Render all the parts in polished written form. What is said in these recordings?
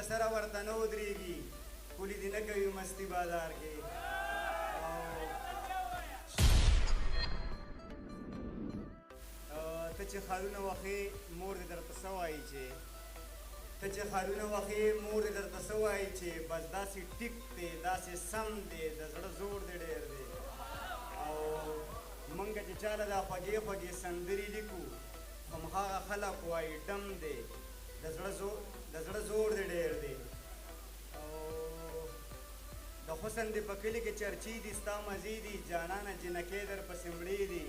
سره ورته نه ودرېږي کولي دې نه کوي مستي بازار کې ته چې خالونه وخې مور دې درته څه وایي چې ته چې خالونه وخې مور دې درته څه وایي چې بس داسې ټیک دی داسې سم دی د زړه زور دې ډېر دی او موږ چې چاله دا خوږې خوږې سندرې لیکو هماغه خلک وایي ډم دی د زړه زور دې ډېر دی او د حسن دې په کلي کې چرچې دي ستا مزې دي جانانه جنکۍ در پسې مړې دي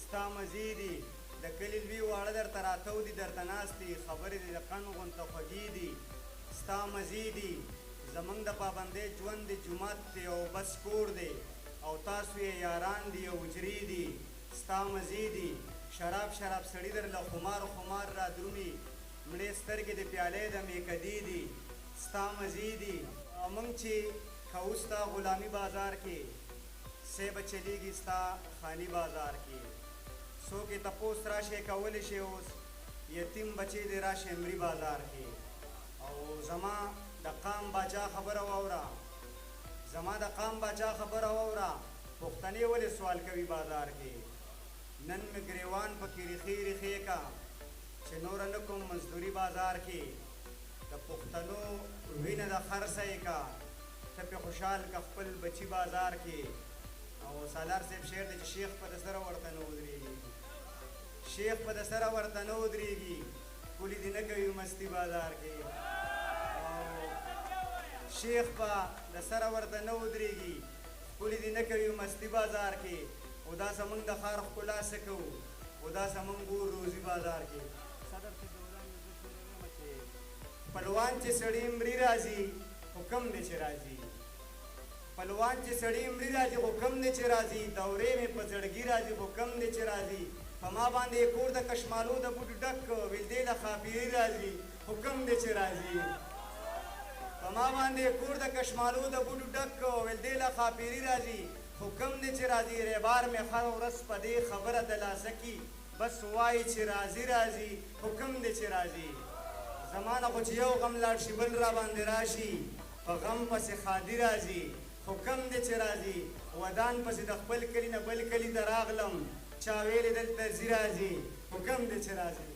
ستا مزې دي د کلي لوی واړه درته راتو دي درته ناست دي خبرې دې د قند غونته خوږې دي ستا مزې دي زمونږ د پابندۍ ژوند د جومات دی او بس کور دی او تاسو یې یاران دي او اجرې دي ستا مزې دي شراب سړي در له خمار را درومي مړې سترګې د پیالې د میکدې دي ستا مزې دي موږ چې کوو ستا غلامي بازار کې سی به چلیږي ستا خاني بازار کې څوک یې تپوس راشئ کولی شي اوس یتیم بچی دې راشي مري بازار کې او زما د قام باچا خبره واوره زما د قام باچا خبره واوره پښتنې ولې سوال کوي بازار کې نن مې ګریوان پکې ریخې کا چې نوره نه کوم مزدوري بازار کې د پښتنو وینه د خرڅی کا ته پې خوشحال که خپل بچي بازار کې او سالار صاحب شعر دی چې شیخ په د سره ورته نه ودرېږي شیخ په د سره ورته نه ودرېږي کولي دې نه کوي مستي بازار کې او شیخ په د سره ورته نه ودرېږي کولي دې نه کوي مستی بازار کې او دا زمونږ د ښار ښکلا څه کوو او دا زمونږ ګور روزي بازار کې صدر صاحب د وړاندې زه شعر یم چې خپلوان چې سړي مري راځي حکم دی چې راځي خپلوان چې سړي مري راځي حکم دی چې راځي دورې مې په زړګي راځي حکم دی چې راځي په ما باندې کور د کشمالو د بوټ ډک ویلدې له خاپیري راځي حکم دی چې راځي په ما باندې کور د کشمالو د بوټ ډک ویلدې له خاپیري راځي حکم دی چې راځي ریبار مې هر ورځ په دې خبره دلاسه کی بس وایي چې راځي حکم دی چې راځي زمانه خو چې یو غم لاړ شي بل را باندې راشي په غم پسې خادي راځي حکم دی چې راځي ودان پسې د خپل کلي نه بل کلي ته راغلم چا ویلې دلته ځي راځي حکم دی چې راځي